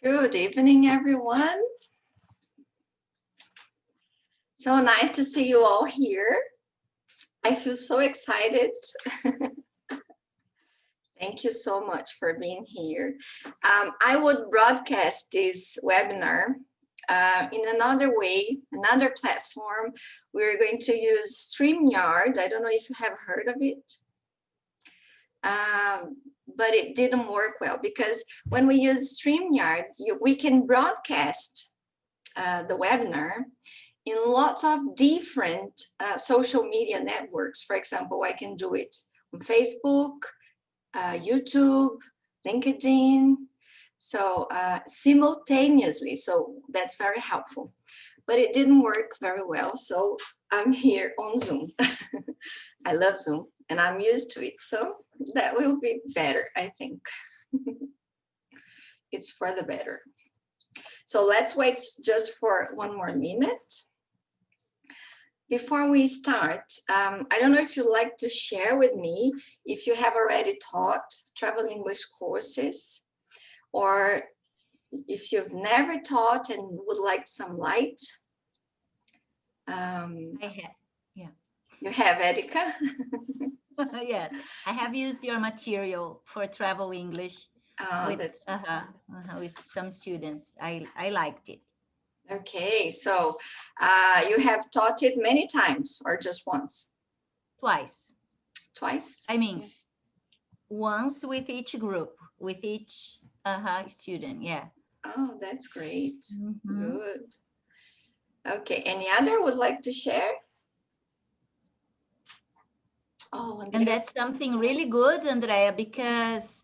Good evening, everyone. So nice to see you all here. I feel so excited. Thank you so much for being here. I would broadcast this webinar in another way, another platform. We're going to use StreamYard. I don't know if you have heard of it. But it didn't work well because when we use StreamYard, we can broadcast the webinar in lots of different social media networks. For example, I can do it on Facebook, YouTube, LinkedIn, so simultaneously. So that's very helpful. But it didn't work very well, so I'm here on Zoom. I love Zoom and I'm used to it, so that will be better, I think. It's for the better. So let's wait just for one more minute. Before we start, I don't know if you'd like to share with me if you have already taught travel English courses, or if you've never taught and would like some light. I have, yeah. You have, Erika? Yes, I have used your material for travel English with some students. I liked it. Okay, so you have taught it many times or just once? Twice. Twice? I mean, once with each group, with each student, yeah. Oh, that's great. Good. Okay, any other would like to share? Oh, Andrea. And that's something really good, Andrea, because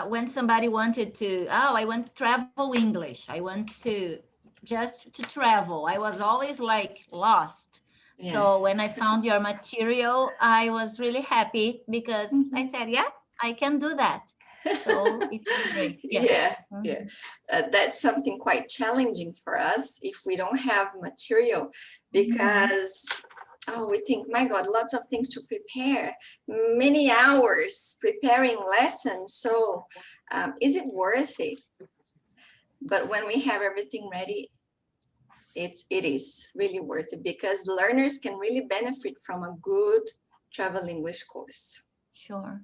when somebody wanted to, I want to travel English, I want to just to travel, I was always like lost. Yeah. So when I found your material, I was really happy because I said, yeah, I can do that. So it was great. Yeah. That's something quite challenging for us if we don't have material, because we think, my God, lots of things to prepare, many hours preparing lessons. So is it worth it? But when we have everything ready, it is really worth it, because learners can really benefit from a good travel English course. Sure.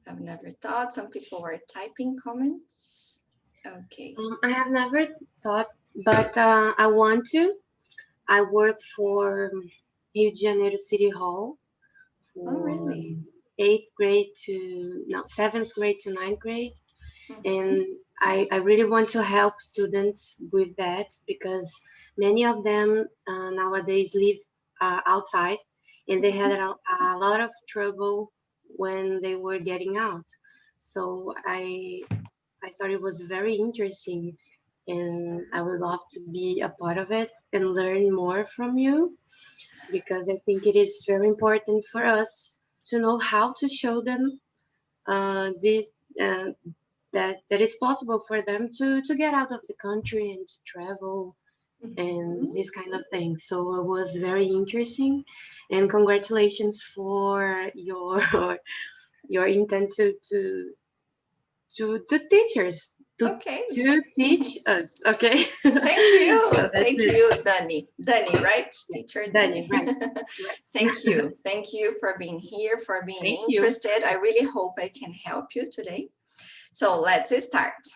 I've never thought. Some people were typing comments. Okay. I have never thought, but I want to. I work for Rio de Janeiro City Hall for really? 7th grade to 9th grade. And I really want to help students with that, because many of them nowadays live outside, and they had a lot of trouble when they were getting out. So I thought it was very interesting, and I would love to be a part of it and learn more from you, because I think it is very important for us to know how to show them that it's possible for them to get out of the country and to travel and this kind of thing. So it was very interesting, and congratulations for your intent to teachers to teach us. Okay. Thank you. Thank you, Dani. Dani, right? Teacher Dani, right. Thank you. Thank you for being here, for being interested. I really hope I can help you today. So let's start.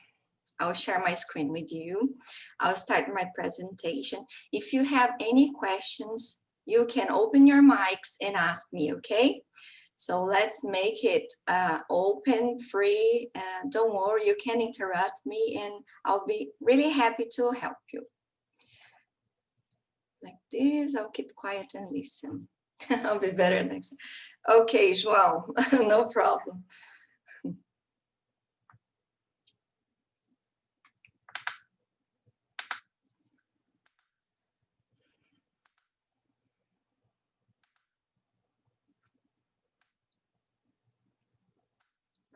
I'll share my screen with you. I'll start my presentation. If you have any questions, you can open your mics and ask me, okay? So let's make it open, free. Don't worry, you can interrupt me and I'll be really happy to help you. Like this, I'll keep quiet and listen. I'll be better next time. Okay, João, no problem.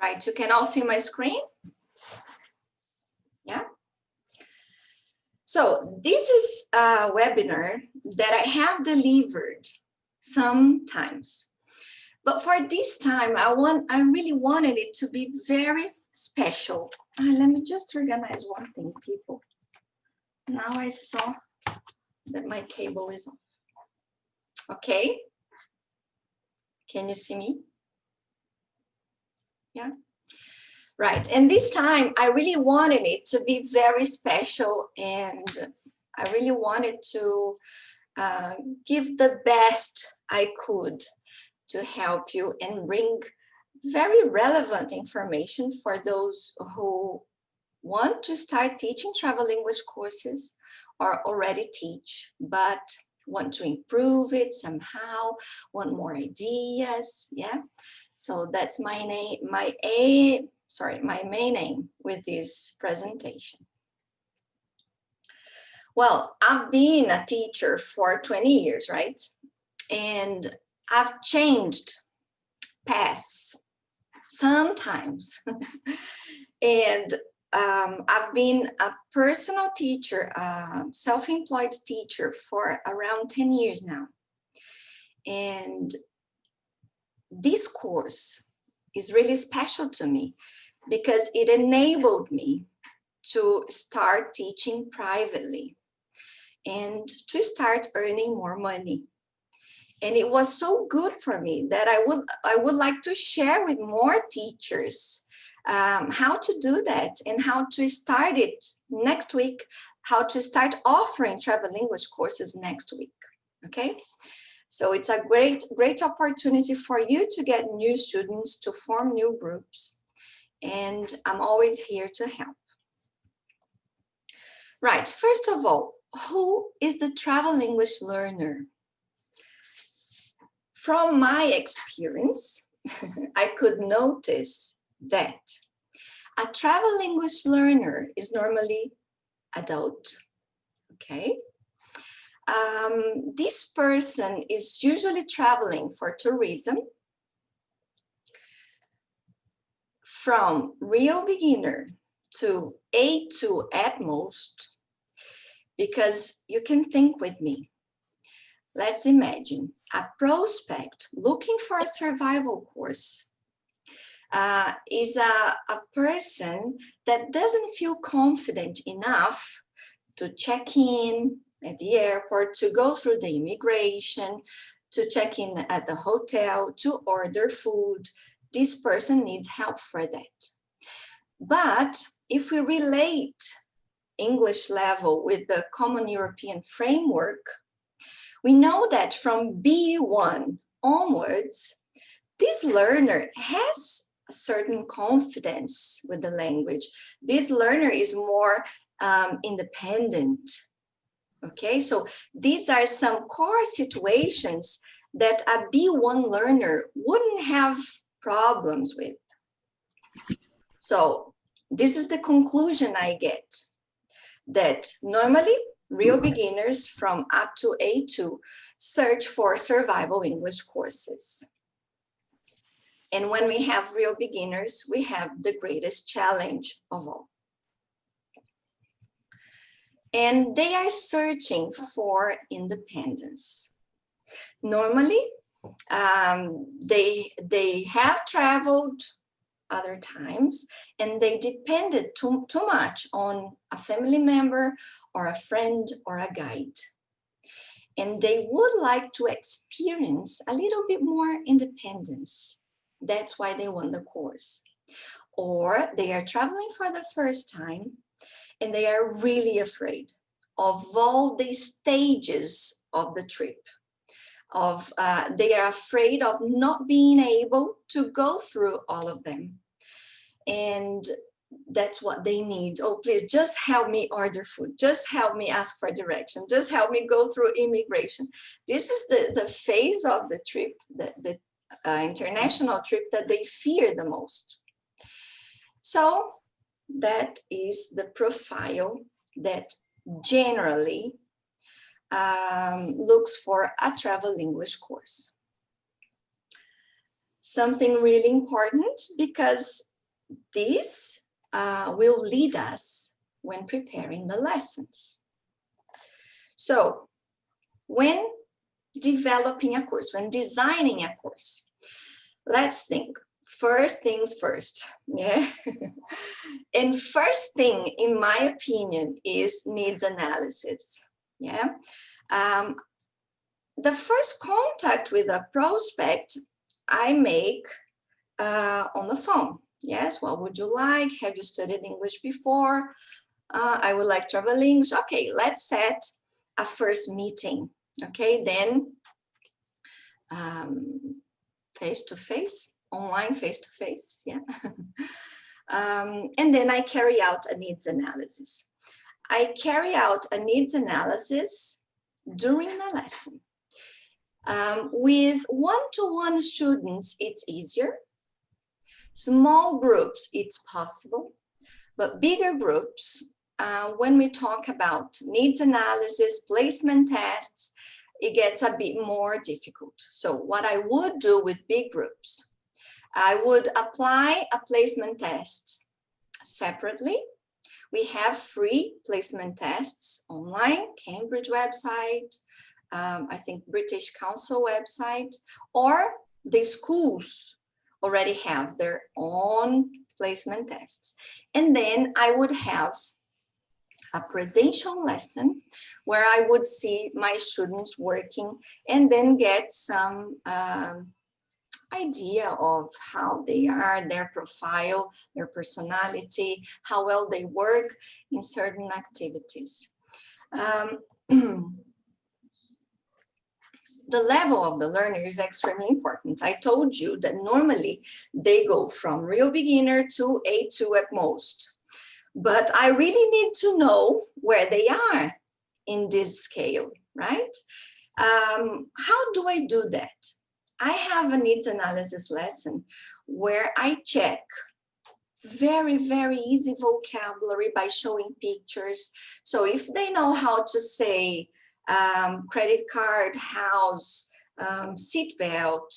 Right, you can all see my screen? Yeah. So this is a webinar that I have delivered sometimes. But for this time, I really wanted it to be very special. Let me just organize one thing, people. Now I saw that my cable is off. Okay. Can you see me? Yeah. Right. And this time I really wanted it to be very special, and I really wanted to give the best I could to help you and bring very relevant information for those who want to start teaching travel English courses or already teach, but want to improve it somehow, want more ideas. Yeah. So that's my name, my main aim with this presentation. Well, I've been a teacher for 20 years, right? And I've changed paths sometimes. And I've been a personal teacher, self-employed teacher for around 10 years now. And this course is really special to me because it enabled me to start teaching privately and to start earning more money. And it was so good for me that I would like to share with more teachers how to do that and how to start it next week, how to start offering travel English courses next week. Okay. So it's a great opportunity for you to get new students, to form new groups. And I'm always here to help. Right, first of all, who is the travel English learner? From my experience, I could notice that a travel English learner is normally adult, okay? This person is usually traveling for tourism, from real beginner to A2 at most, because you can think with me. Let's imagine a prospect looking for a survival course is a person that doesn't feel confident enough to check in at the airport, to go through the immigration, to check in at the hotel, to order food. This person needs help for that. But if we relate English level with the Common European Framework, we know that from B1 onwards, this learner has a certain confidence with the language. This learner is more independent. Okay, so these are some core situations that a B1 learner wouldn't have problems with. So this is the conclusion I get, that normally real beginners from up to A2 search for survival English courses. And when we have real beginners, we have the greatest challenge of all. And they are searching for independence. Normally, they have traveled other times and they depended too much on a family member or a friend or a guide. And they would like to experience a little bit more independence. That's why they want the course. Or they are traveling for the first time and they are really afraid of all the stages of the trip. They are afraid of not being able to go through all of them. And that's what they need. Oh, please just help me order food. Just help me ask for direction. Just help me go through immigration. This is the phase of the trip, the international trip that they fear the most. So that is the profile that generally looks for a travel English course. Something really important, because this will lead us when preparing the lessons. So when developing a course, when designing a course, let's think. first things first, yeah. And first thing, in my opinion, is needs analysis, yeah. The first contact with a prospect I make on the phone. Yes, what would you like? Have you studied English before? I would like travel English. Okay, let's set a first meeting. Okay, then face-to-face, online face-to-face, yeah. And then I carry out a needs analysis. I carry out a needs analysis during the lesson. With one-to-one students, it's easier. Small groups, it's possible, but bigger groups, when we talk about needs analysis, placement tests, it gets a bit more difficult. So what I would do with big groups, I would apply a placement test separately. We have free placement tests online, Cambridge website, I think British Council website, or the schools already have their own placement tests. And then I would have a presential lesson where I would see my students working and then get some idea of how they are, their profile, their personality, how well they work in certain activities. The level of the learner is extremely important. I told you that normally they go from real beginner to A2 at most. But I really need to know where they are in this scale, right? How do I do that? I have a needs analysis lesson where I check very, very easy vocabulary by showing pictures. So if they know how to say credit card, house, seat belt,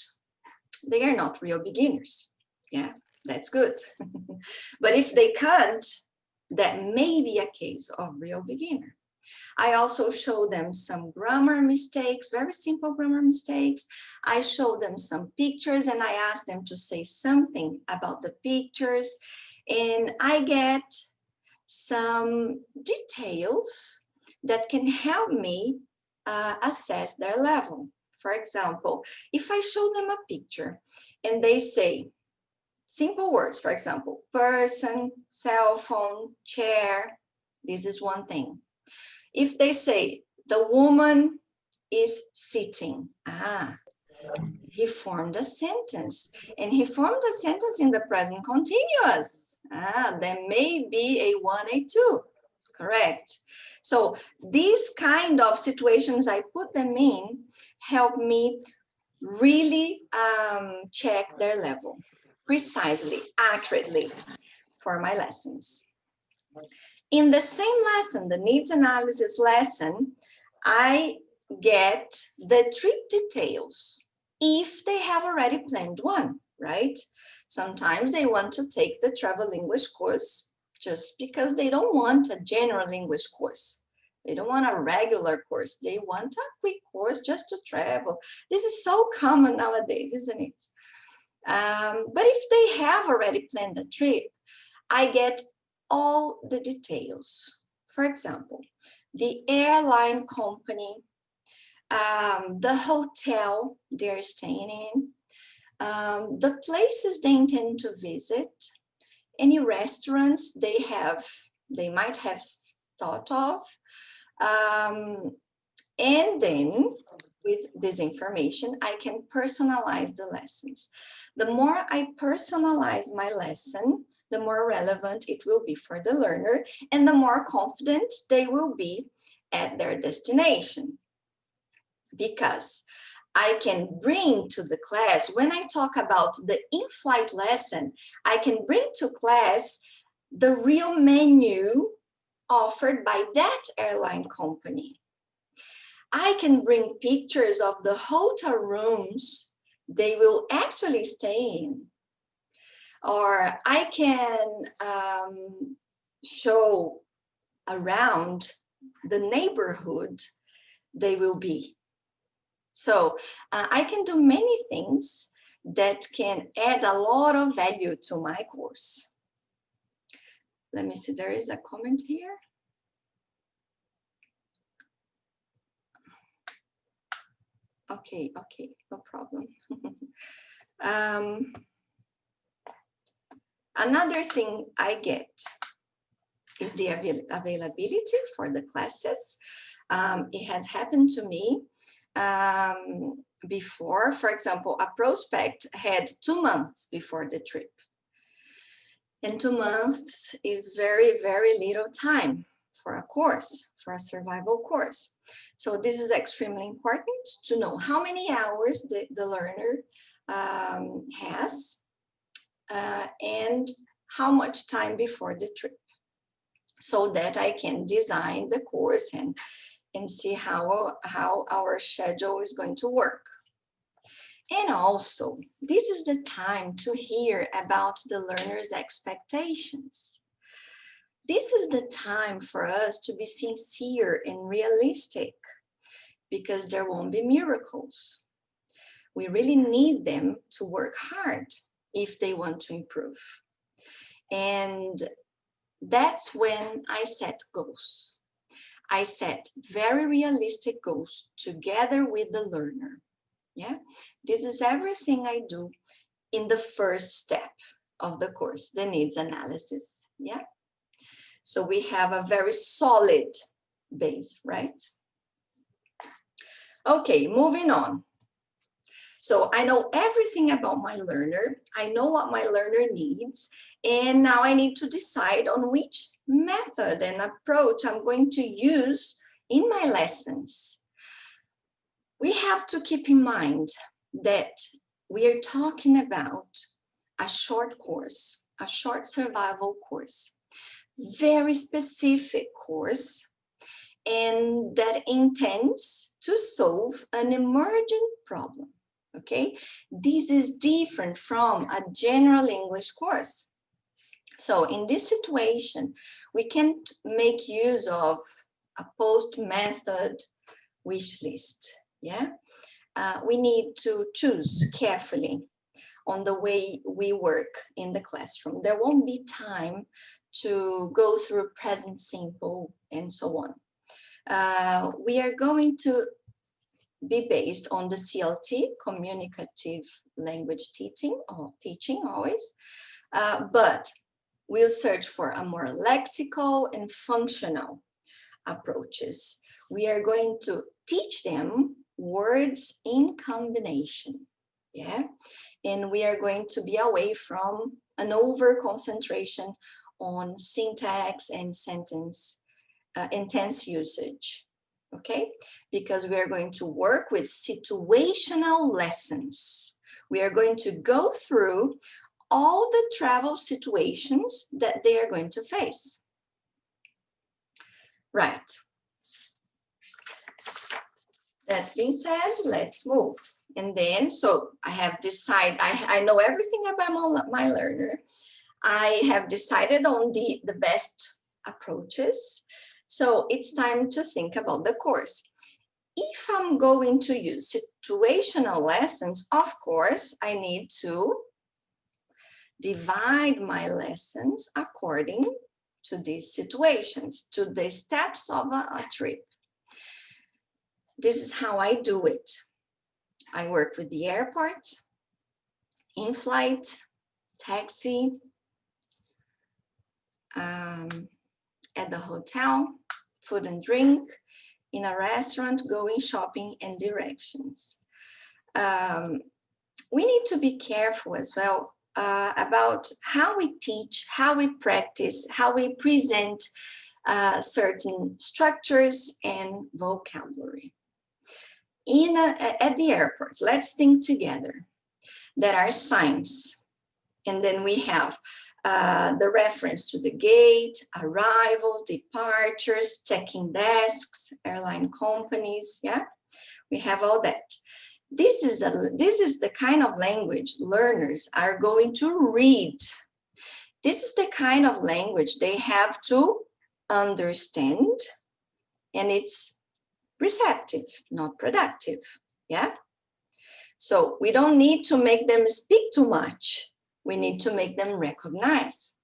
they are not real beginners. Yeah, that's good. But if they can't, that may be a case of real beginner. I also show them some grammar mistakes, very simple grammar mistakes. I show them some pictures and I ask them to say something about the pictures. And I get some details that can help me assess their level. For example, if I show them a picture and they say simple words, for example, person, cell phone, chair, this is one thing. If they say the woman is sitting, he formed a sentence, and he formed a sentence in the present continuous. There may be a 1, a 2, correct. So these kind of situations I put them in help me really check their level precisely, accurately for my lessons. In the same lesson, the needs analysis lesson, I get the trip details if they have already planned one, right? Sometimes they want to take the travel English course just because they don't want a general English course. They don't want a regular course. They want a quick course just to travel. This is so common nowadays, isn't it? But if they have already planned a trip, I get all the details. For example, the airline company, the hotel they're staying in, the places they intend to visit, any restaurants they might have thought of. And then with this information, I can personalize the lessons. The more I personalize my lesson, the more relevant it will be for the learner and the more confident they will be at their destination. Because I can bring to the class, when I talk about the in-flight lesson, I can bring to class the real menu offered by that airline company. I can bring pictures of the hotel rooms they will actually stay in. Or I can show around the neighborhood they will be. So I can do many things that can add a lot of value to my course. Let me see, there is a comment here. Okay, no problem. Another thing I get is the availability for the classes. It has happened to me before. For example, a prospect had 2 months before the trip. And 2 months is very, very little time for a course, for a survival course. So this is extremely important to know how many hours the learner has and how much time before the trip, so that I can design the course and see how our schedule is going to work. And also, this is the time to hear about the learner's expectations. This is the time for us to be sincere and realistic, because there won't be miracles. We really need them to work hard if they want to improve. And that's when I set goals. I set very realistic goals together with the learner. Yeah, this is everything I do in the first step of the course, the needs analysis. Yeah, so we have a very solid base, right? Okay, moving on. So I know everything about my learner. I know what my learner needs. And now I need to decide on which method and approach I'm going to use in my lessons. We have to keep in mind that we are talking about a short course, a short survival course, very specific course, and that intends to solve an emergent problem. Okay, this is different from a general English course. So in this situation, we can't make use of a post method wish list. Yeah, we need to choose carefully on the way we work in the classroom. There won't be time to go through present simple and so on. We are going to be based on the CLT, communicative language teaching always, but we'll search for a more lexical and functional approaches. We are going to teach them words in combination, yeah? And we are going to be away from an over concentration on syntax and sentence intense usage. Okay, because we are going to work with situational lessons. We are going to go through all the travel situations that they are going to face. Right. That being said, let's move. And then, so I have decided, I know everything about my learner. I have decided on the best approaches. So it's time to think about the course. If I'm going to use situational lessons, of course, I need to divide my lessons according to these situations, to the steps of a trip. This is how I do it. I work with the airport, in-flight, taxi, at the hotel, food and drink, in a restaurant, going shopping, and directions. We need to be careful as well about how we teach, how we practice, how we present certain structures and vocabulary. At the airport, let's think together. There are signs, and then we have the reference to the gate, arrivals, departures, checking desks, airline companies, yeah? We have all that. This is the kind of language learners are going to read. This is the kind of language they have to understand, and it's receptive, not productive, yeah? So we don't need to make them speak too much. We need to make them recognize.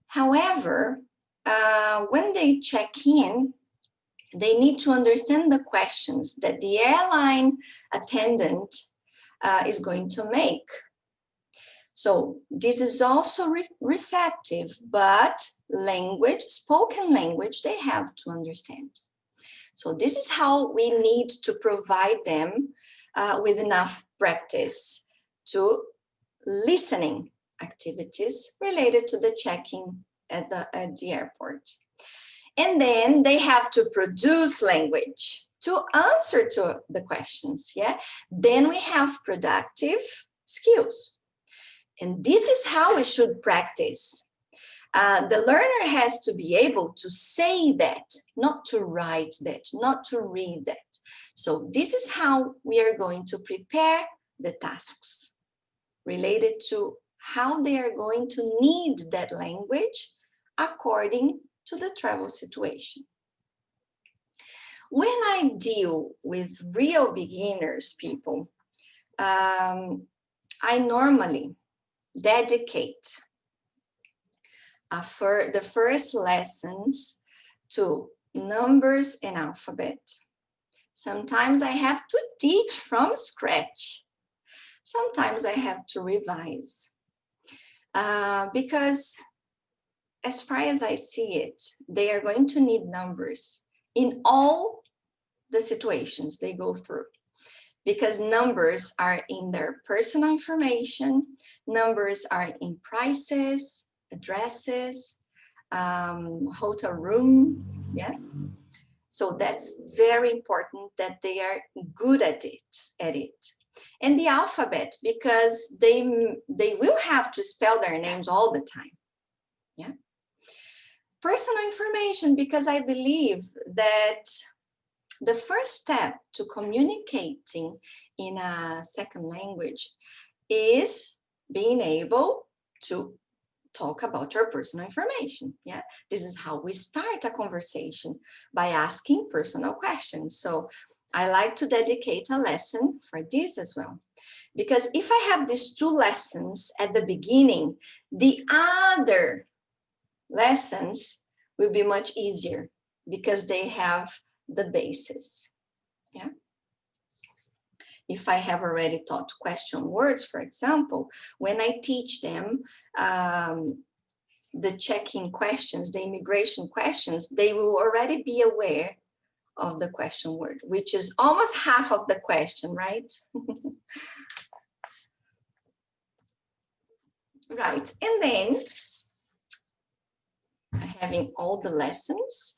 However, when they check in, they need to understand the questions that the airline attendant is going to make. So this is also receptive, but language, spoken language, they have to understand. So this is how we need to provide them with enough practice to listening activities related to the checking at the airport. And then they have to produce language to answer to the questions, yeah? Then we have productive skills. And this is how we should practice. The learner has to be able to say that, not to write that, not to read that. So this is how we are going to prepare the tasks related to how they are going to need that language according to the travel situation. When I deal with real beginners, people, I normally dedicate the first lessons to numbers and alphabet. Sometimes I have to teach from scratch. Sometimes I have to revise. Because as far as I see it, they are going to need numbers in all the situations they go through. Because numbers are in their personal information, numbers are in prices, addresses, hotel room, yeah. So that's very important that they are good at it. And the alphabet, because they will have to spell their names all the time, yeah. Personal information, because I believe that the first step to communicating in a second language is being able to talk about your personal information. Yeah, this is how we start a conversation, by asking personal questions. So I like to dedicate a lesson for this as well, because if I have these two lessons at the beginning, the other lessons will be much easier because they have the basis. Yeah. If I have already taught question words, for example, when I teach them the check-in questions, the immigration questions, they will already be aware of the question word, which is almost half of the question, right? Right, and then having all the lessons,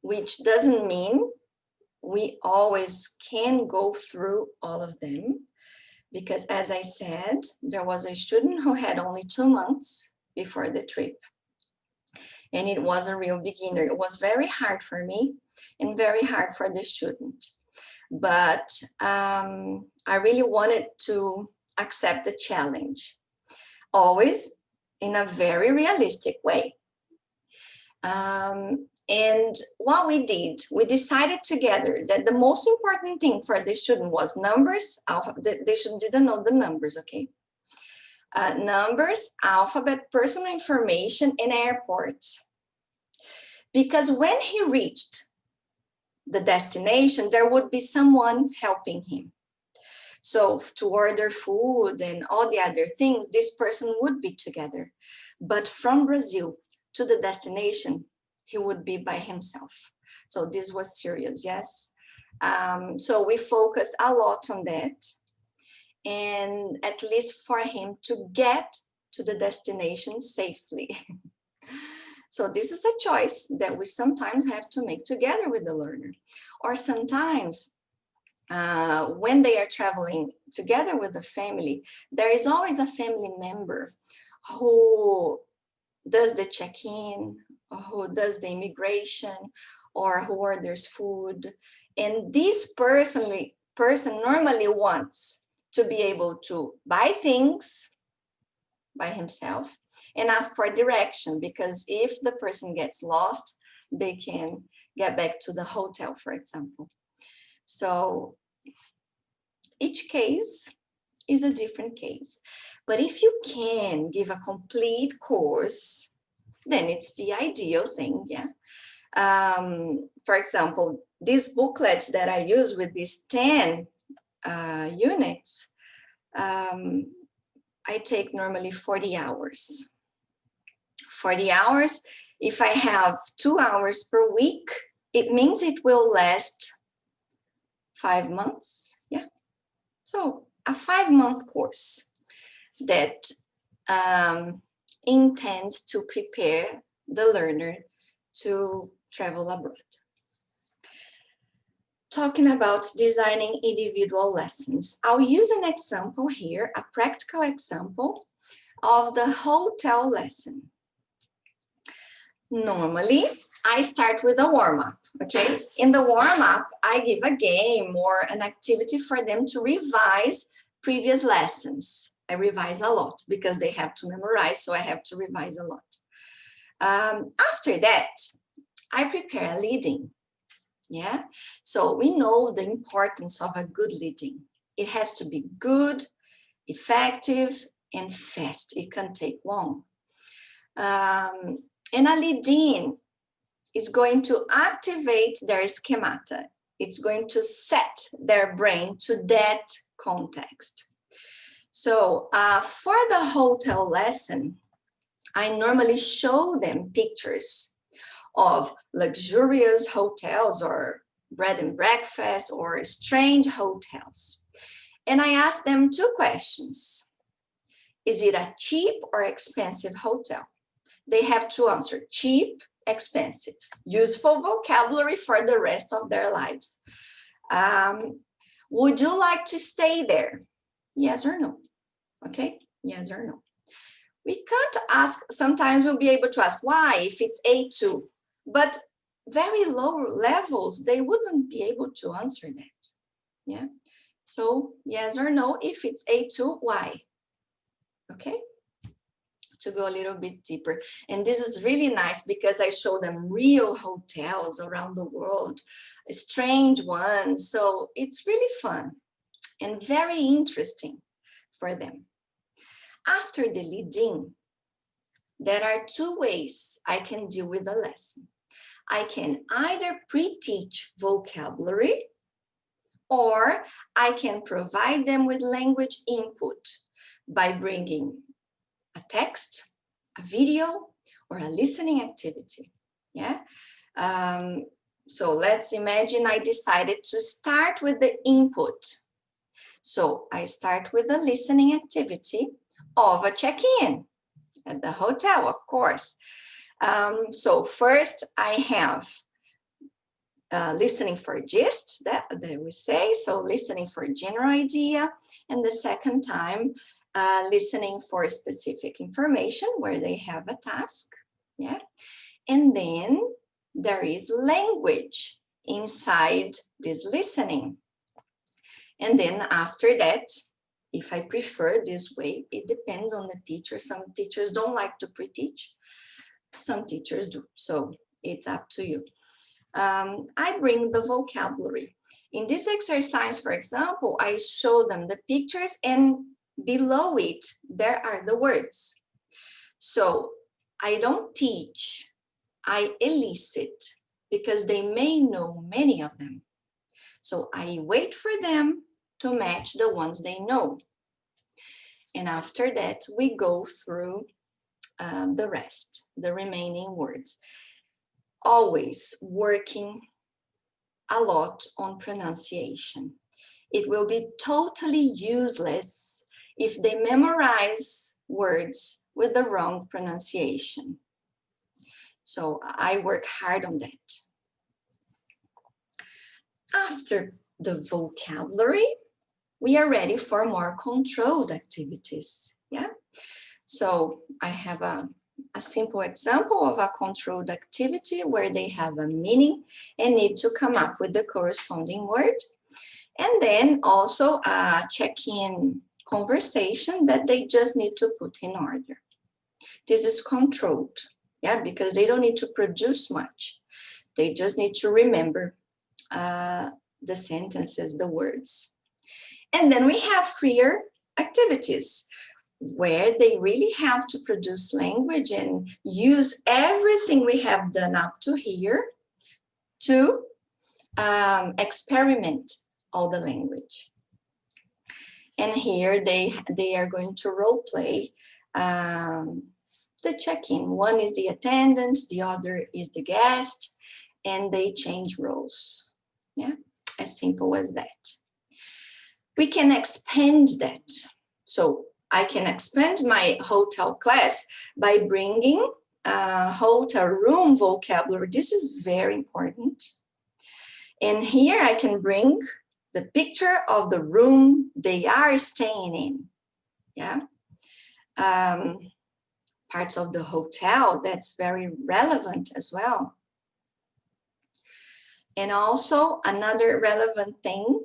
which doesn't mean we always can go through all of them, because as I said, there was a student who had only 2 months before the trip, and it was a real beginner. It was very hard for me and very hard for the student, but I really wanted to accept the challenge, always in a very realistic way. And what we did, we decided together that the most important thing for the student was numbers, alphabet. They didn't know the numbers, okay? Numbers, alphabet, personal information, and airports. Because when he reached the destination, there would be someone helping him. So to order food and all the other things, this person would be together. But from Brazil to the destination, he would be by himself. So this was serious, yes. So we focused a lot on that, and at least for him to get to the destination safely. So this is a choice that we sometimes have to make together with the learner. Or sometimes when they are traveling together with the family, there is always a family member who does the check-in, who does the immigration, or who orders food. And this person normally wants to be able to buy things by himself and ask for direction, because if the person gets lost, they can get back to the hotel, for example. So each case is a different case. But if you can give a complete course, then it's the ideal thing, yeah. For example, these booklets that I use with these 10 units, I take normally 40 hours. 40 hours, if I have 2 hours per week, it means it will last 5 months, yeah. So a 5-month course that intends to prepare the learner to travel abroad. Talking about designing individual lessons, I'll use an example here, a practical example of the hotel lesson. Normally, I start with a warm-up, okay? In the warm-up, I give a game or an activity for them to revise previous lessons. I revise a lot because they have to memorize, so I have to revise a lot. After that, I prepare a leading, yeah? So we know the importance of a good leading. It has to be good, effective, and fast. It can take long. And a lead-in is going to activate their schemata. It's going to set their brain to that context. So for the hotel lesson, I normally show them pictures of luxurious hotels or bread and breakfast or strange hotels. And I ask them 2 questions. Is it a cheap or expensive hotel? They have to answer cheap, expensive, useful vocabulary for the rest of their lives. Would you like to stay there? Yes or no? Okay, yes or no. We can't ask, sometimes we'll be able to ask why if it's A2, but very low levels, they wouldn't be able to answer that. Yeah, so yes or no, if it's A2, why? Okay. To go a little bit deeper. And this is really nice because I show them real hotels around the world, strange ones. So it's really fun and very interesting for them. After the lead-in, there are 2 ways I can deal with the lesson. I can either pre-teach vocabulary or I can provide them with language input by bringing a text, a video, or a listening activity, yeah? So let's imagine I decided to start with the input. So I start with the listening activity of a check-in at the hotel, of course. So first I have listening for gist, that we say, so listening for general idea, and the second time, listening for specific information where they have a task, yeah? And then there is language inside this listening. And then after that, if I prefer this way, it depends on the teacher. Some teachers don't like to pre-teach, some teachers do, so it's up to you. I bring the vocabulary. In this exercise, for example, I show them the pictures and below it, there are the words. So I don't teach, I elicit because they may know many of them. So I wait for them to match the ones they know. And after that, we go through the rest, the remaining words. Always working a lot on pronunciation. It will be totally useless if they memorize words with the wrong pronunciation. So I work hard on that. After the vocabulary, we are ready for more controlled activities. Yeah. So I have a simple example of a controlled activity where they have a meaning and need to come up with the corresponding word. And then also a check-in conversation that they just need to put in order. This is controlled, yeah, because they don't need to produce much. They just need to remember the sentences, the words. And then we have freer activities where they really have to produce language and use everything we have done up to here to experiment all the language. And here they are going to role play the check-in. One is the attendant, the other is the guest, and they change roles. Yeah, as simple as that. We can expand that. So I can expand my hotel class by bringing hotel room vocabulary. This is very important. And here I can bring the picture of the room they are staying in. Yeah. Parts of the hotel, that's very relevant as well. And also another relevant thing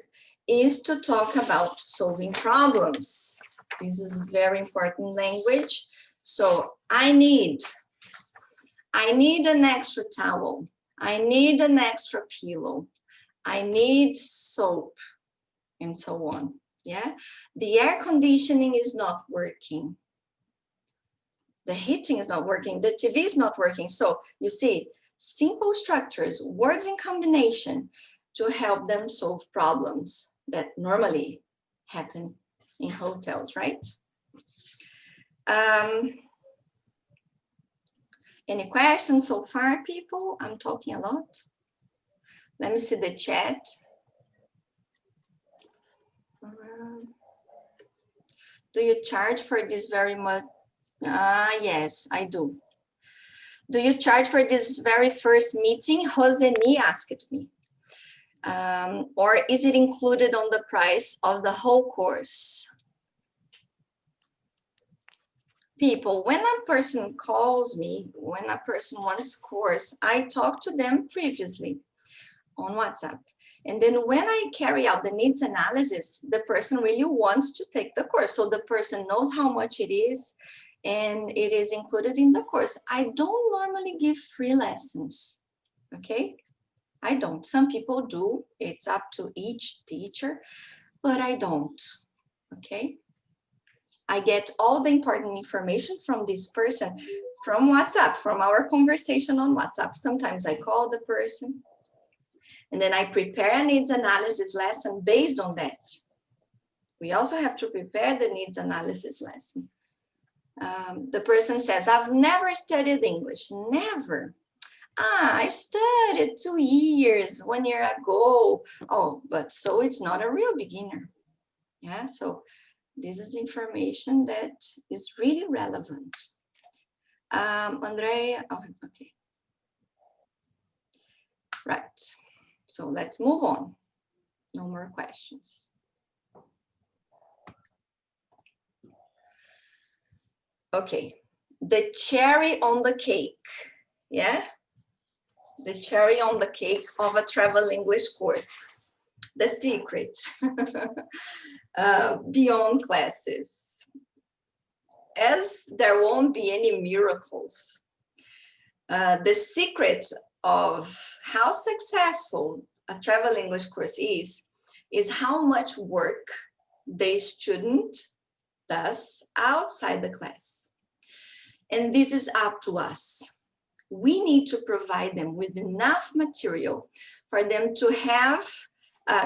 is to talk about solving problems. This is very important language. So I need an extra towel. I need an extra pillow. I need soap, and so on. Yeah, the air conditioning is not working. The heating is not working. The TV is not working. So you see, simple structures, words in combination to help them solve problems that normally happen in hotels, right? Any questions so far, people? I'm talking a lot. Let me see the chat. Do you charge for this very much? Yes, I do. Do you charge for this very first meeting? Joseni asked me. Or is it included on the price of the whole course? People, when a person calls me, when a person wants course, I talk to them previously on WhatsApp. And then when I carry out the needs analysis, the person really wants to take the course. So the person knows how much it is and it is included in the course. I don't normally give free lessons, okay? I don't. Some people do. It's up to each teacher, but I don't, okay? I get all the important information from this person from WhatsApp, from our conversation on WhatsApp. Sometimes I call the person and then I prepare a needs analysis lesson based on that. We also have to prepare the needs analysis lesson. The person says, I've never studied English, never. I studied 2 years, 1 year ago. Oh, but so it's not a real beginner. Yeah, so this is information that is really relevant. Andrea, oh, okay. Right, so let's move on. No more questions. Okay, the cherry on the cake, yeah? The cherry on the cake of a travel English course. The secret beyond classes. As there won't be any miracles, the secret of how successful a travel English course is how much work the student does outside the class. And this is up to us. We need to provide them with enough material for them to have,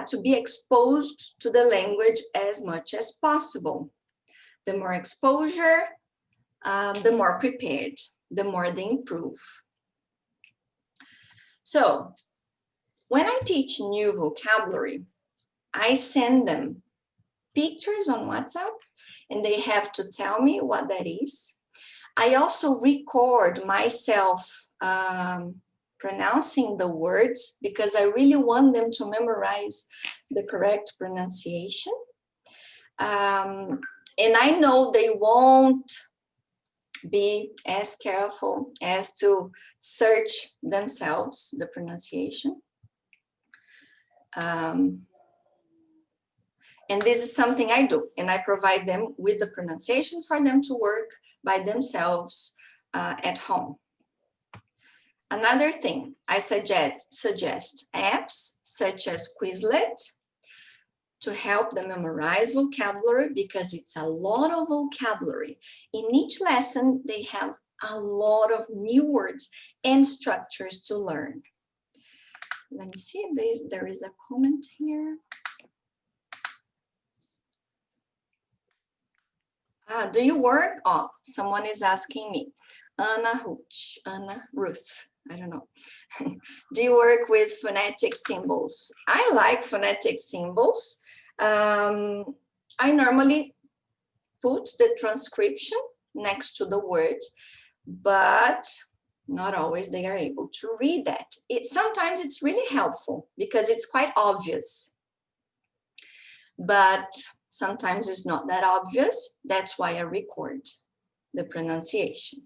to be exposed to the language as much as possible. The more exposure, the more prepared, the more they improve. So when I teach new vocabulary, I send them pictures on WhatsApp and they have to tell me what that is. I also record myself pronouncing the words because I really want them to memorize the correct pronunciation. And I know they won't be as careful as to search themselves the pronunciation. And this is something I do, and I provide them with the pronunciation for them to work by themselves at home. Another thing, I suggest apps such as Quizlet to help them memorize vocabulary, because it's a lot of vocabulary. In each lesson, they have a lot of new words and structures to learn. Let me see if there is a comment here. Do you work? Oh, someone is asking me. Anna Ruth, I don't know. Do you work with phonetic symbols? I like phonetic symbols. I normally put the transcription next to the word, but not always they are able to read that. Sometimes it's really helpful because it's quite obvious, but sometimes it's not that obvious. That's why I record the pronunciation.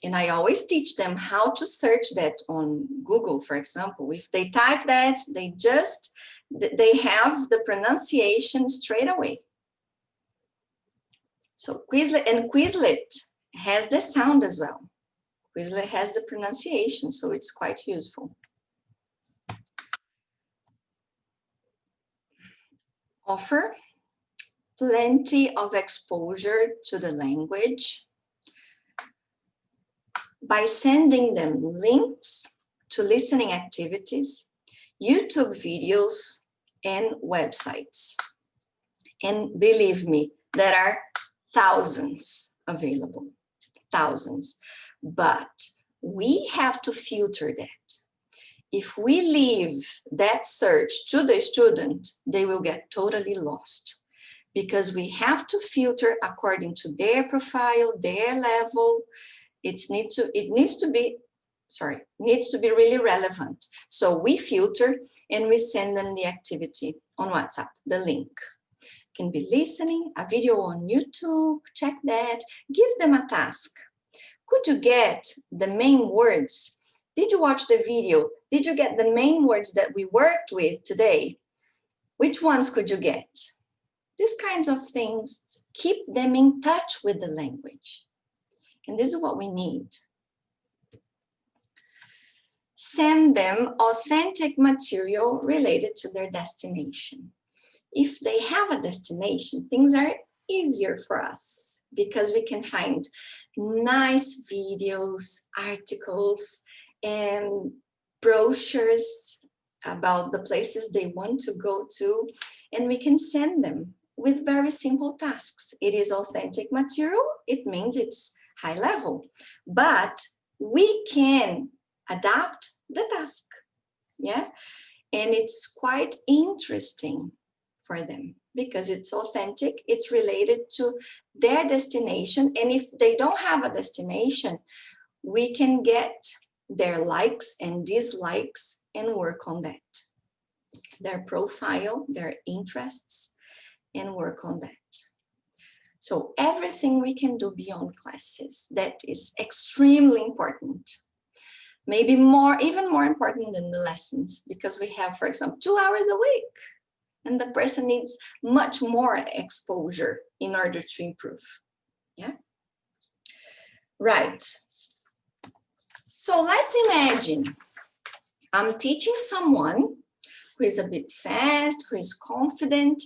And I always teach them how to search that on Google, for example. If they type that, they have the pronunciation straight away. So Quizlet has the sound as well. Quizlet has the pronunciation, so it's quite useful. Offer plenty of exposure to the language by sending them links to listening activities, YouTube videos, and websites. And believe me, there are thousands available, thousands. But we have to filter that. If we leave that search to the student, they will get totally lost, because we have to filter according to their profile, their level. It needs to be really relevant. So we filter and we send them the activity on WhatsApp, the link. Can be listening, a video on YouTube, check that, give them a task. Could you get the main words? Did you watch the video? Did you get the main words that we worked with today? Which ones could you get? These kinds of things keep them in touch with the language. And this is what we need. Send them authentic material related to their destination. If they have a destination, things are easier for us because we can find nice videos, articles, and brochures about the places they want to go to, and we can send them with very simple tasks. It is authentic material. It means it's high level, but we can adapt the task, yeah? And it's quite interesting for them because it's authentic, it's related to their destination. And if they don't have a destination, we can get their likes and dislikes and work on that. Their profile, their interests, and work on that. So everything we can do beyond classes, that is extremely important. Maybe even more important than the lessons, because we have, for example, 2 hours a week. And the person needs much more exposure in order to improve. Yeah. Right. So let's imagine I'm teaching someone who is a bit fast, who is confident,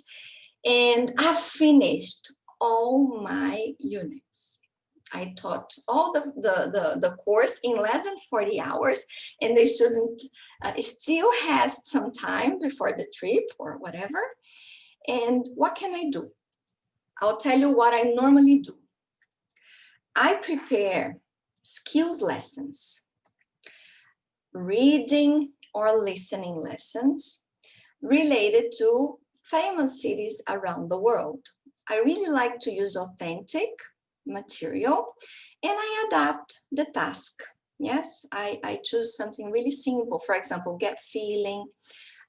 and I've finished all my units. I taught all the course in less than 40 hours, and the student still has some time before the trip or whatever. And what can I do? I'll tell you what I normally do. I prepare skills lessons, reading or listening lessons related to famous cities around the world. I really like to use authentic material, and I adapt the task. Yes, I choose something really simple. For example, get feeling.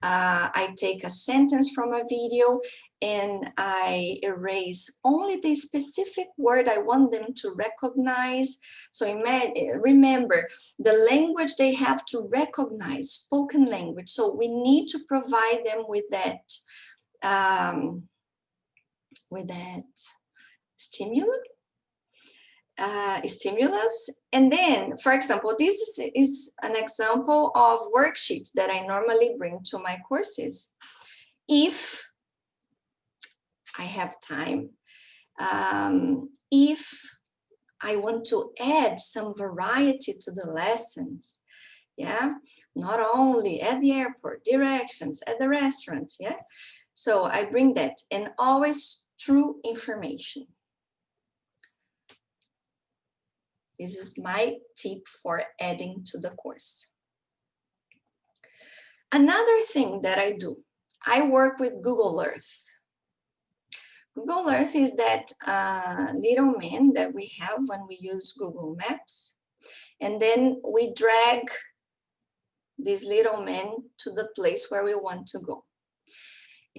I take a sentence from a video and I erase only the specific word I want them to recognize. So remember, the language they have to recognize, spoken language. So we need to provide them with that stimulus. And then, for example, this is an example of worksheets that I normally bring to my courses. if I have time, if I want to add some variety to the lessons, yeah, not only at the airport, directions, at the restaurant, yeah. So I bring that, and always true information. This is my tip for adding to the course. Another thing that I do, I work with Google Earth. Google Earth is that little man that we have when we use Google Maps. And then we drag this little man to the place where we want to go.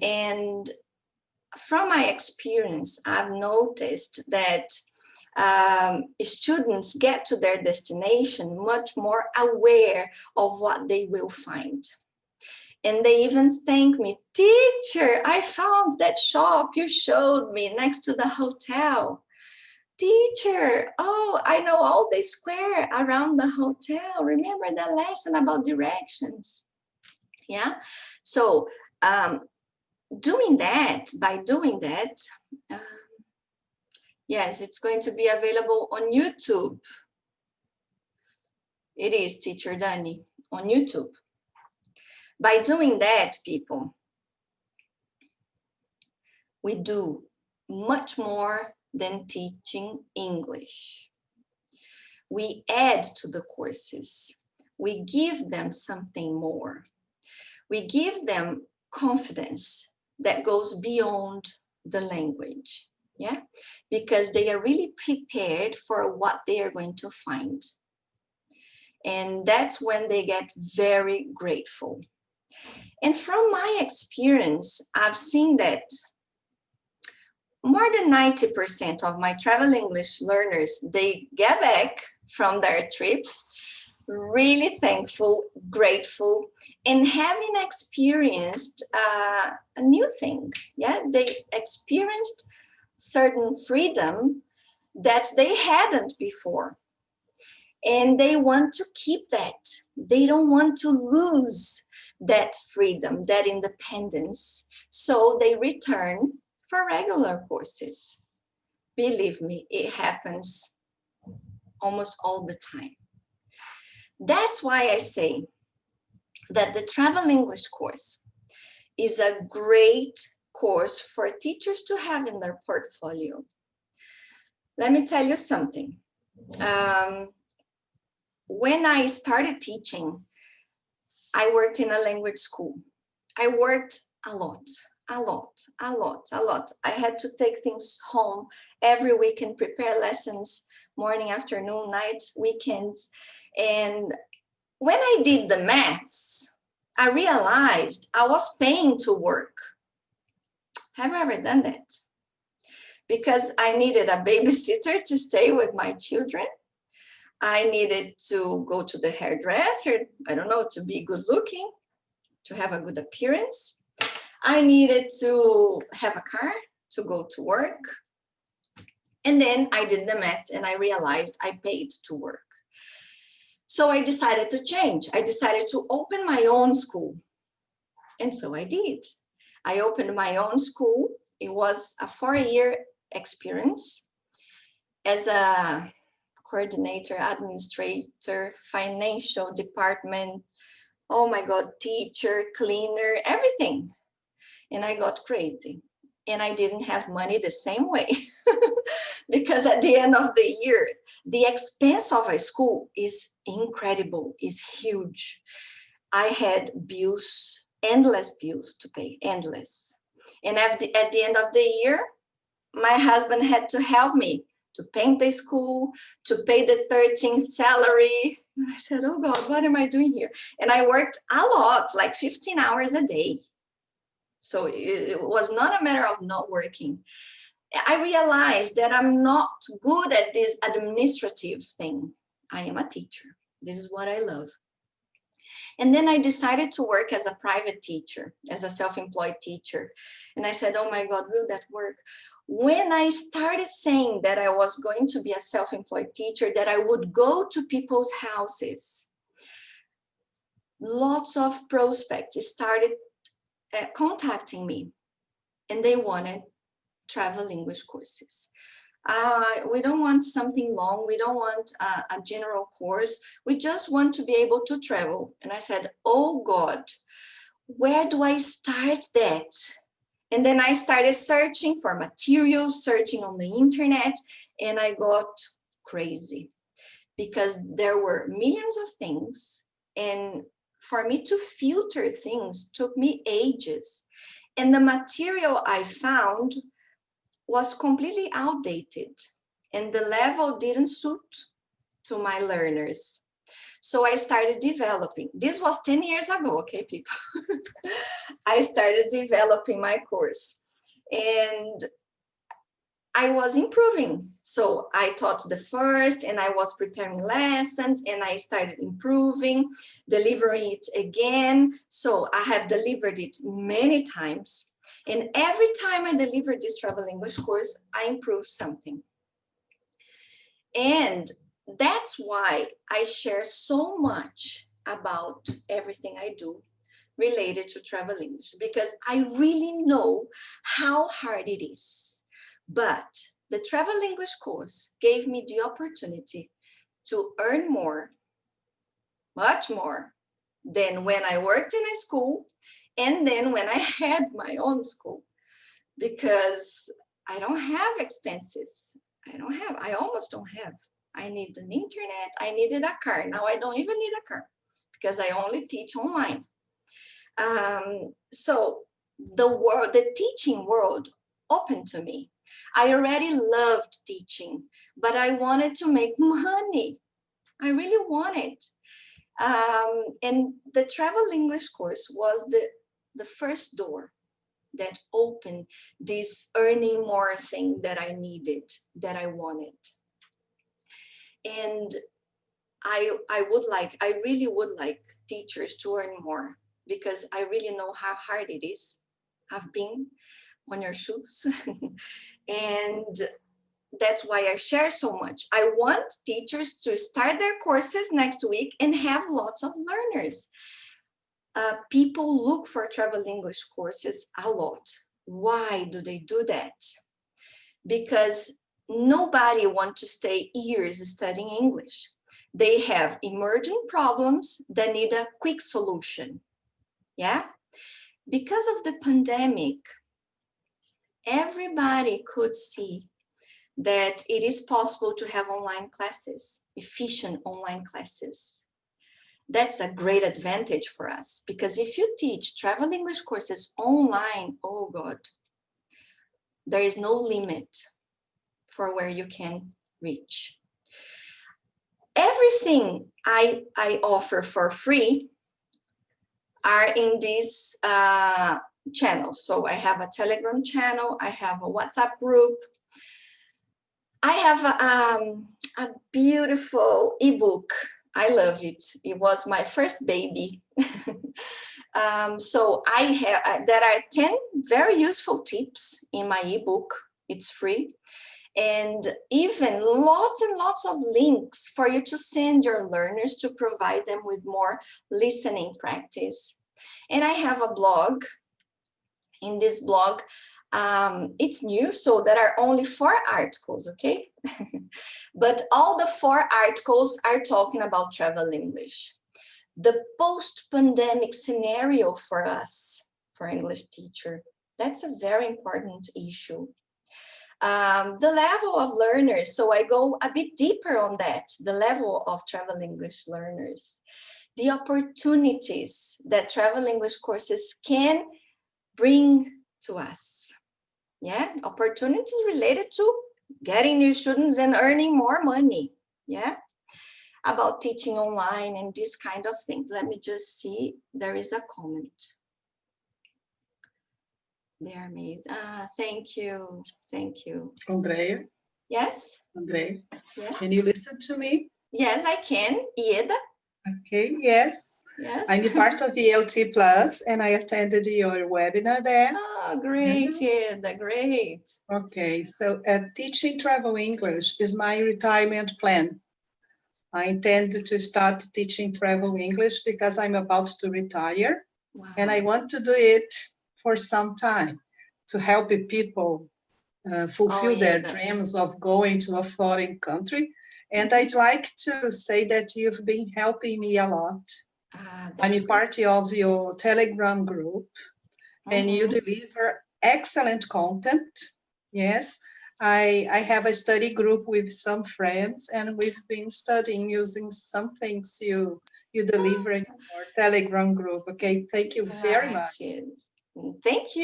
And from my experience, I've noticed that students get to their destination much more aware of what they will find. And they even thank me, teacher, I found that shop you showed me next to the hotel. Teacher, oh, I know all the square around the hotel. Remember the lesson about directions? Yeah, so by doing that, yes, it's going to be available on YouTube. It is, Teacher Dani, on YouTube. By doing that, people, we do much more than teaching English. We add to the courses. We give them something more. We give them confidence that goes beyond the language, yeah? Because they are really prepared for what they are going to find. And that's when they get very grateful. And from my experience, I've seen that more than 90% of my travel English learners, they get back from their trips really thankful, grateful, and having experienced a new thing. Yeah, they experienced certain freedom that they hadn't before. And they want to keep that. They don't want to lose that freedom, that independence. So they return for regular courses. Believe me, it happens almost all the time. That's why I say that the Travel English course is a great course for teachers to have in their portfolio. Let me tell you something. When I started teaching, I worked in a language school. I worked a lot. I had to take things home every week and prepare lessons, morning, afternoon, night, weekends. And when I did the maths, I realized I was paying to work. Have you ever done that? Because I needed a babysitter to stay with my children. I needed to go to the hairdresser, I don't know, to be good looking, to have a good appearance. I needed to have a car to go to work. And then I did the maths and I realized I paid to work. So I decided to change. I decided to open my own school. And so I did. I opened my own school. It was a 4-year experience as a coordinator, administrator, financial department, oh my God, teacher, cleaner, everything. And I got crazy. And I didn't have money the same way. Because at the end of the year, the expense of a school is incredible, is huge. I had bills, endless bills to pay, endless. And at the end of the year, my husband had to help me to paint the school, to pay the 13th salary. And I said, oh God, what am I doing here? And I worked a lot, like 15 hours a day. So it was not a matter of not working. I realized that I'm not good at this administrative thing. I am a teacher. This is what I love. And then I decided to work as a private teacher, as a self-employed teacher. And I said, oh my God, will that work? When I started saying that I was going to be a self-employed teacher, that I would go to people's houses, lots of prospects started contacting me, and they wanted travel English courses. We don't want something long. We don't want a general course. We just want to be able to travel. And I said, oh God, where do I start that? And then I started searching for materials, searching on the internet, and I got crazy because there were millions of things. And for me to filter things took me ages. And the material I found was completely outdated, and the level didn't suit to my learners. So I started developing. This was 10 years ago, okay, people? I started developing my course, and I was improving. So I taught the first, and I was preparing lessons, and I started improving, delivering it again. So I have delivered it many times. And every time I delivered this travel English course, I improved something. And that's why I share so much about everything I do related to travel English, because I really know how hard it is. But the travel English course gave me the opportunity to earn more, much more, than when I worked in a school and then when I had my own school, because I don't have expenses. I almost don't have. I need an internet. I needed a car. Now I don't even need a car because I only teach online. So the teaching world opened to me. I already loved teaching, but I wanted to make money. I really wanted. And the travel English course was the first door that opened this earning more thing that I needed, that I wanted. And I really would like teachers to earn more, because I really know how hard it is. I've been on your shoes. And that's why I share so much. I want teachers to start their courses next week and have lots of learners. People look for travel English courses a lot. Why do they do that? Because nobody wants to stay years studying English. They have emerging problems that need a quick solution. Yeah? Because of the pandemic, everybody could see that it is possible to have online classes, efficient online classes. That's a great advantage for us, because if you teach travel English courses online, oh God, there is no limit for where you can reach. Everything I offer for free are in these channels. So I have a Telegram channel, I have a WhatsApp group, I have a beautiful ebook. I love it. It was my first baby. So I have, there are 10 very useful tips in my ebook. It's free. And even lots and lots of links for you to send your learners to provide them with more listening practice. And I have a blog. In this blog, it's new, so there are only 4 articles, okay? But all the 4 articles are talking about travel English. The post-pandemic scenario for us, for English teacher, that's a very important issue. The level of learners, so I go a bit deeper on that, the level of travel English learners, the opportunities that travel English courses can bring to us. Yeah, opportunities related to getting new students and earning more money. Yeah, about teaching online and this kind of thing. Let me just see, there is a comment. They're amazing. Thank you. Thank you. Andrea? Yes? Andrea? Yes. Can you listen to me? Yes, I can. Ieda? Okay, yes. Yes. I'm part of ELT Plus and I attended your webinar there. Oh, great, Ieda, great. Okay, so teaching travel English is my retirement plan. I intend to start teaching travel English because I'm about to retire. Wow. And I want to do it for some time to help people fulfill their dreams of going to a foreign country. And I'd like to say that you've been helping me a lot. I'm a part of your Telegram group, and you deliver excellent content. Yes, I have a study group with some friends, and we've been studying using some things you deliver in your Telegram group. Okay, thank you very much. Yes. Thank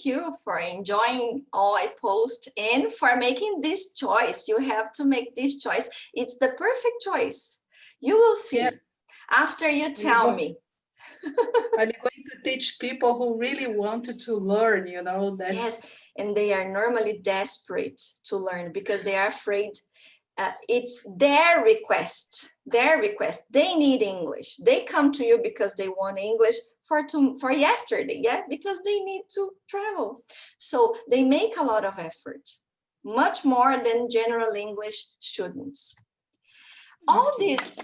you for enjoying all I post and for making this choice. You have to make this choice. It's the perfect choice. You will see after you tell me. I'm going to teach people who really wanted to learn, you know. Yes, and they are normally desperate to learn because they are afraid. It's their request. They need English. They come to you because they want English for yesterday, because they need to travel. So they make a lot of effort, much more than general English students. All these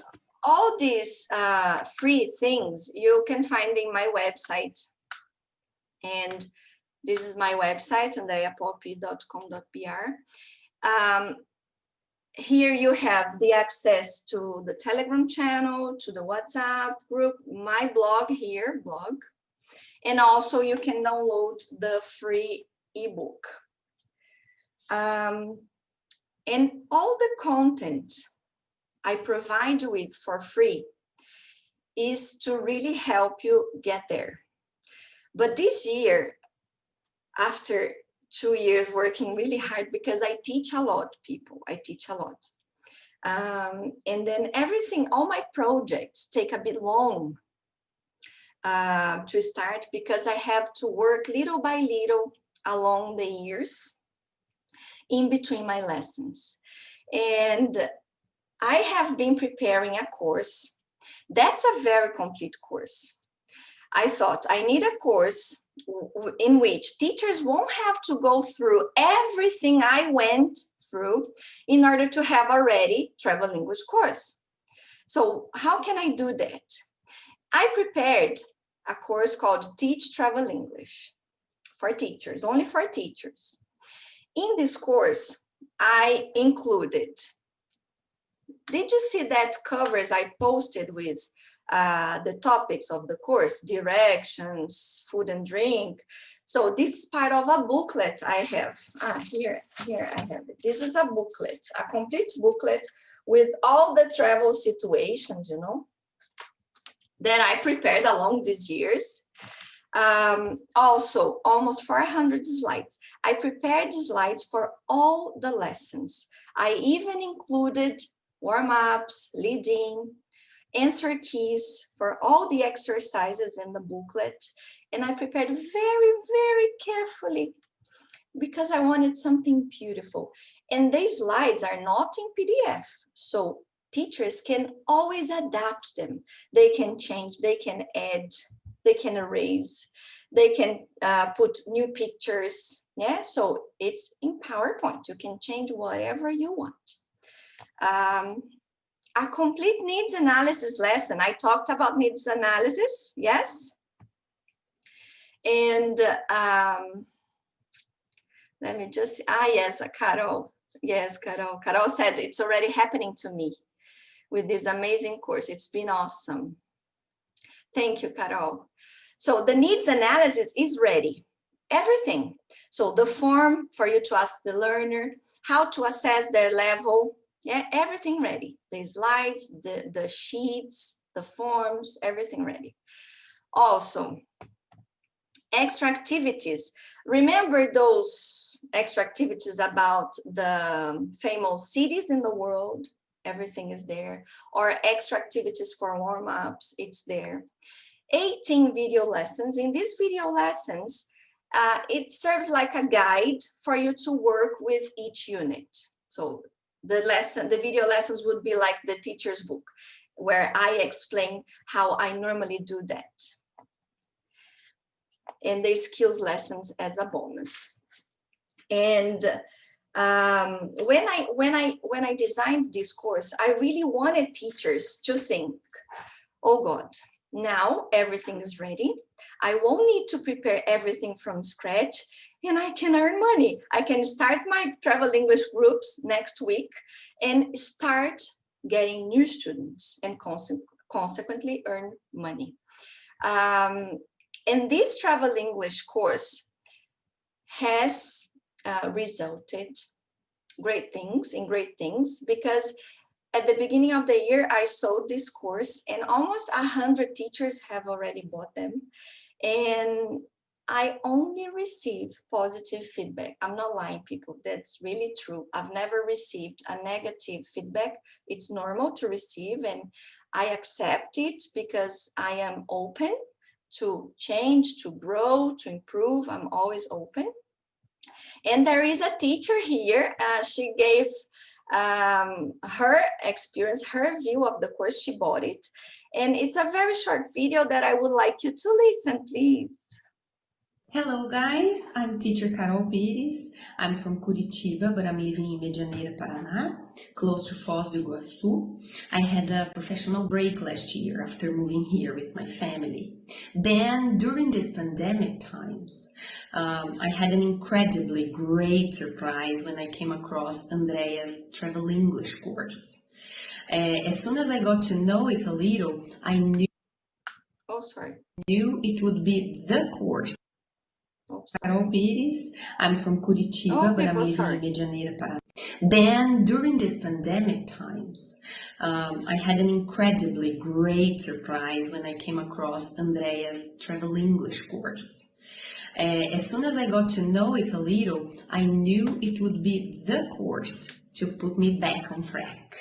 free things you can find in my website. And this is my website, andreapopi.com.br. Here you have the access to the Telegram channel, to the WhatsApp group, my blog here, and also you can download the free ebook. And all the content I provide you with for free is to really help you get there. But this year, after 2 years working really hard, because I teach a lot, people, I teach a lot. And then all my projects take a bit long to start because I have to work little by little along the years in between my lessons. And I have been preparing a course. That's a very complete course. I thought I need a course in which teachers won't have to go through everything I went through in order to have a ready travel English course. So how can I do that? I prepared a course called Teach Travel English for teachers, only for teachers. In this course, I included, did you see that covers I posted with the topics of the course, directions, food and drink? So this is part of a booklet I have. Here I have it. This is a booklet, a complete booklet with all the travel situations, you know, that I prepared along these years. Also, almost 400 slides. I prepared the slides for all the lessons. I even included warm-ups, leading, answer keys for all the exercises in the booklet. And I prepared very, very carefully because I wanted something beautiful. And these slides are not in PDF. So teachers can always adapt them. They can change, they can add, they can erase, they can put new pictures. Yeah, so it's in PowerPoint. You can change whatever you want. A complete needs analysis lesson. I talked about needs analysis, yes. And let me just, yes, Carol. Yes, Carol. Carol said it's already happening to me with this amazing course. It's been awesome. Thank you, Carol. So the needs analysis is ready. Everything. So the form for you to ask the learner, how to assess their level. Yeah, everything ready. The slides, the sheets, the forms, everything ready. Also, extra activities. Remember those extra activities about the famous cities in the world? Everything is there. Or extra activities for warm-ups, it's there. 18 video lessons. In these video lessons, it serves like a guide for you to work with each unit. So the video lessons would be like the teacher's book, where I explain how I normally do that. And the skills lessons as a bonus. And when I designed this course, I really wanted teachers to think, oh God, now everything is ready. I won't need to prepare everything from scratch, and I can earn money. I can start my travel English groups next week and start getting new students and consequently earn money. And this travel English course has resulted great things because at the beginning of the year, I sold this course and almost 100 teachers have already bought them. And I only receive positive feedback. I'm not lying, people. That's really true. I've never received a negative feedback. It's normal to receive, and I accept it because I am open to change, to grow, to improve. I'm always open. And there is a teacher here. She gave her experience, her view of the course. She bought it. And it's a very short video that I would like you to listen, please. Hello guys, I'm teacher Carol Pires. I'm from Curitiba, but I'm living in Medianeira, Paraná, close to Foz do Iguaçu. I had a professional break last year after moving here with my family. Then during these pandemic times, I had an incredibly great surprise when I came across Andrea's Travel English course. As soon as I got to know it a little, I knew it would be the course. Carol Pires, I'm from Curitiba, but I'm living in Medianeira, Paraná. Then, during these pandemic times, I had an incredibly great surprise when I came across Andrea's Travel English course. As soon as I got to know it a little, I knew it would be the course to put me back on track.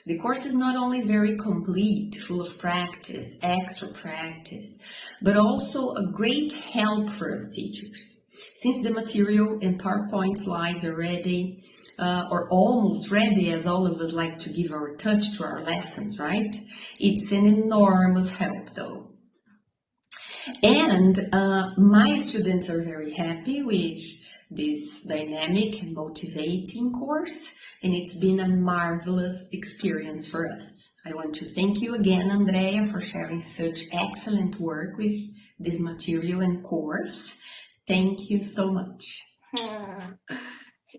The course is not only very complete, full of practice, extra practice, but also a great help for us teachers. Since the material and PowerPoint slides are ready, or almost ready, as all of us like to give our touch to our lessons, right? It's an enormous help though. And my students are very happy with this dynamic and motivating course, and it's been a marvelous experience for us. I want to thank you again, Andrea, for sharing such excellent work with this material and course. Thank you so much.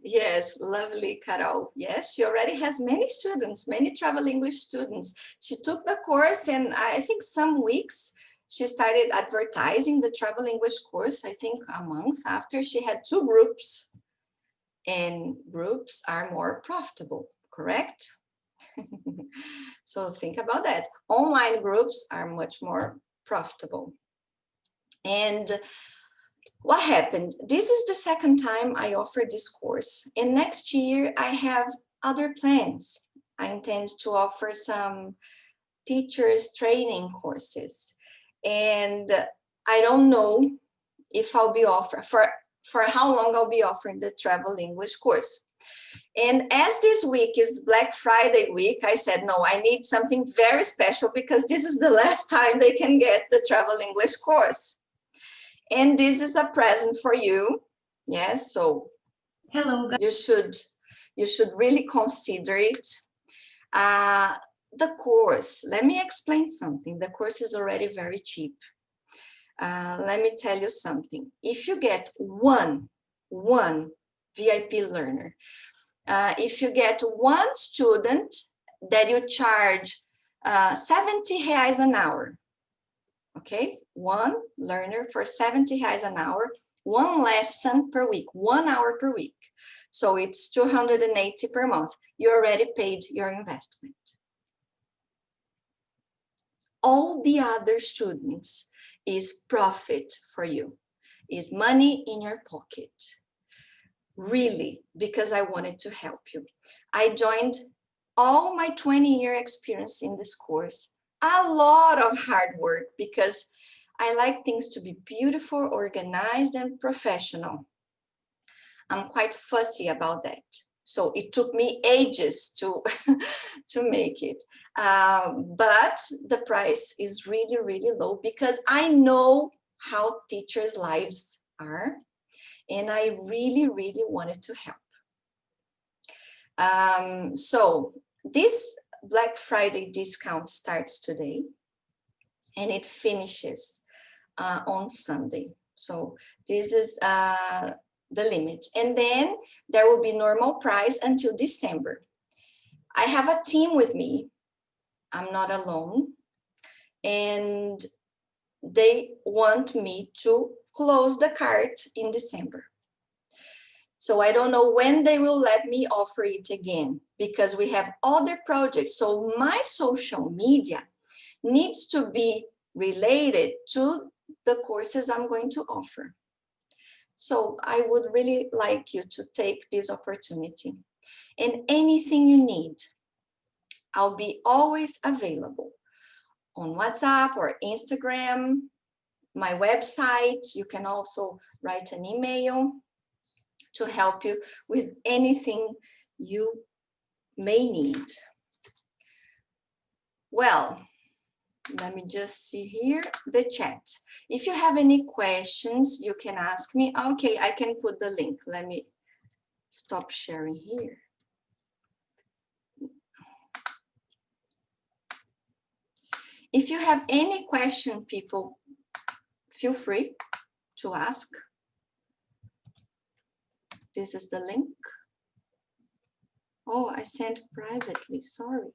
Yes, lovely, Carol. Yes, she already has many students, many travel English students. She took the course, and I think some weeks she started advertising the travel English course. I think a month after, she had 2 groups, and groups are more profitable, correct? So think about that. Online groups are much more profitable. And what happened? This is the second time I offer this course, and next year I have other plans. I intend to offer some teachers training courses, and I don't know if I'll be offering for how long I'll be offering the travel English course. And as this week is Black Friday week, I said, no, I need something very special because this is the last time they can get the travel English course. And this is a present for you. Yes, so hello, you should really consider it. The course, let me explain something. The course is already very cheap. Let me tell you something. If you get one VIP learner, if you get one student that you charge 70 reais an hour, okay, one learner for 70 reais an hour, one lesson per week, 1 hour per week. So it's 280 per month. You already paid your investment. All the other students is profit for you, is money in your pocket. Really, because I wanted to help you. I joined all my 20-year experience in this course. A lot of hard work because I like things to be beautiful, organized, and professional. I'm quite fussy about that. So it took me ages to make it. But the price is really, really low because I know how teachers' lives are. And I really, really wanted to help. So this Black Friday discount starts today and it finishes on Sunday. So this is the limit. And then there will be normal price until December. I have a team with me. I'm not alone. And they want me to close the cart in December. So I don't know when they will let me offer it again, because we have other projects. So my social media needs to be related to the courses I'm going to offer. So I would really like you to take this opportunity. And anything you need, I'll be always available on WhatsApp or Instagram, my website. You can also write an email to help you with anything you may need. Well, let me just see here the chat. If you have any questions, you can ask me. Okay, I can put the link. Let me stop sharing here. If you have any question, people, feel free to ask. This is the link. Oh, I sent privately, sorry.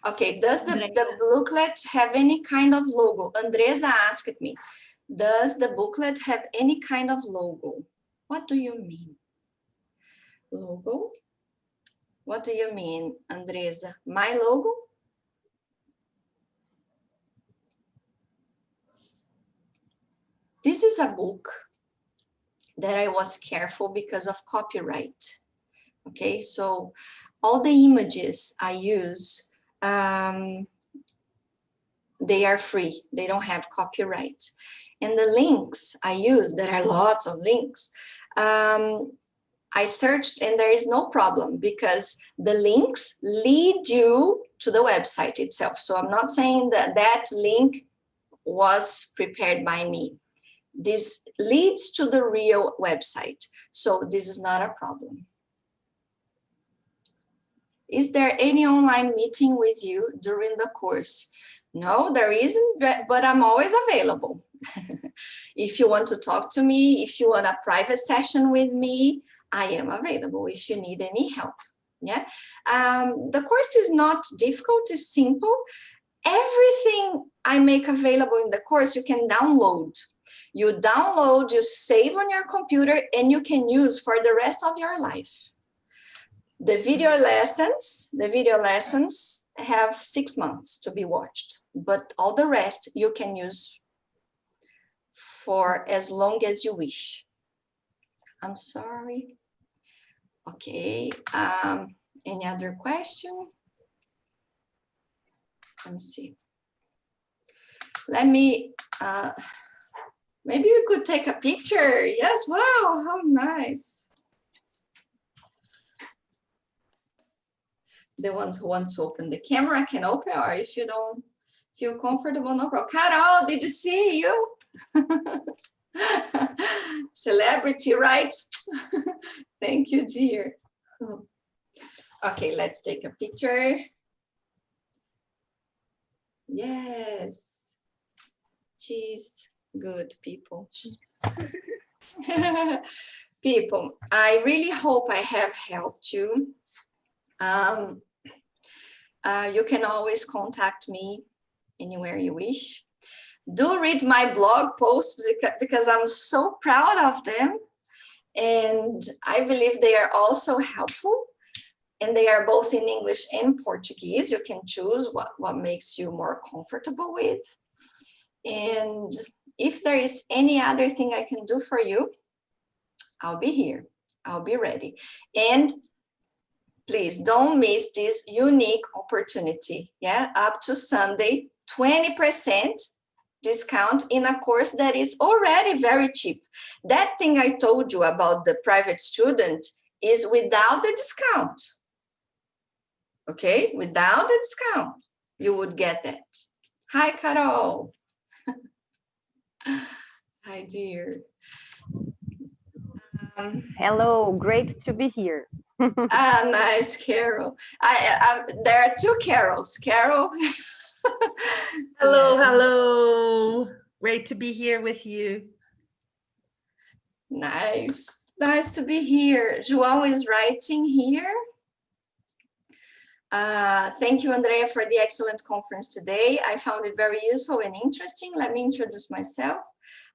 Okay, does the booklet have any kind of logo? Andresa asked me, does the booklet have any kind of logo? What do you mean? Logo? What do you mean, Andresa? My logo? This is a book that I was careful because of copyright. Okay, so all the images I use, they are free. They don't have copyright. And the links I use, there are lots of links. I searched and there is no problem because the links lead you to the website itself. So I'm not saying that that link was prepared by me. This leads to the real website. So this is not a problem. Is there any online meeting with you during the course? No, there isn't, but I'm always available. If you want to talk to me, if you want a private session with me, I am available if you need any help. Yeah, the course is not difficult, it's simple. Everything I make available in the course, you can download. You download, you save on your computer, and you can use for the rest of your life. The video lessons have 6 months to be watched, but all the rest you can use for as long as you wish. I'm sorry. Okay, any other question? Let me see. Let me, maybe we could take a picture. Yes, wow, how nice. The ones who want to open the camera can open, or if you don't feel comfortable, no problem. Carol, did you see you? Celebrity, right? Thank you, dear. Okay, let's take a picture. Yes. Cheese. Good, people. People, I really hope I have helped you. You can always contact me anywhere you wish. Do read my blog posts because I'm so proud of them. And I believe they are also helpful. And they are both in English and Portuguese. You can choose what makes you more comfortable with. And if there is any other thing I can do for you, I'll be here. I'll be ready. And please don't miss this unique opportunity. Yeah, up to Sunday, 20% discount in a course that is already very cheap. That thing I told you about the private student is without the discount. Okay, without the discount, you would get that. Hi, Carol. Hi, dear. Hello, great to be here. Ah, nice, Carol. There are two Carols. Carol. Hello, Yeah. hello. Great to be here with you. Nice. Nice to be here. João is writing here. Thank you, Andrea, for the excellent conference today. I found it very useful and interesting. Let me introduce myself.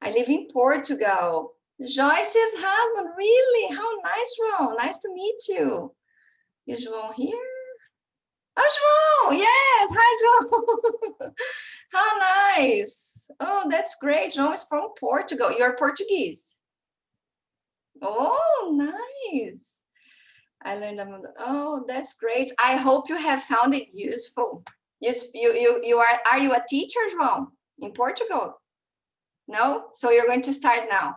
I live in Portugal. Joyce's husband, really? How nice, João. Nice to meet you. Is João here? Oh, João, yes. Hi, João. How nice. Oh, that's great. João is from Portugal. You're Portuguese. Oh, nice. I learned about, oh, that's great. I hope you have found it useful. You are you a teacher, João, in Portugal? No? So you're going to start now.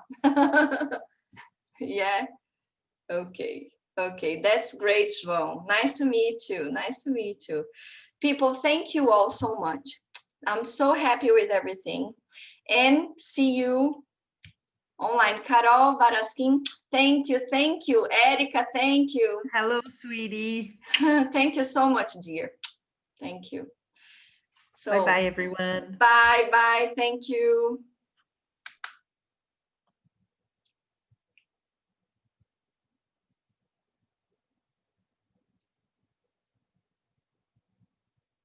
Yeah. Okay. Okay. That's great, João. Nice to meet you. Nice to meet you. People, thank you all so much. I'm so happy with everything. And see you online. Carol Varaskin, thank you. Thank you. Erica, thank you. Hello, sweetie. Thank you so much, dear. Thank you. So, Bye-bye, everyone. bye. Thank you.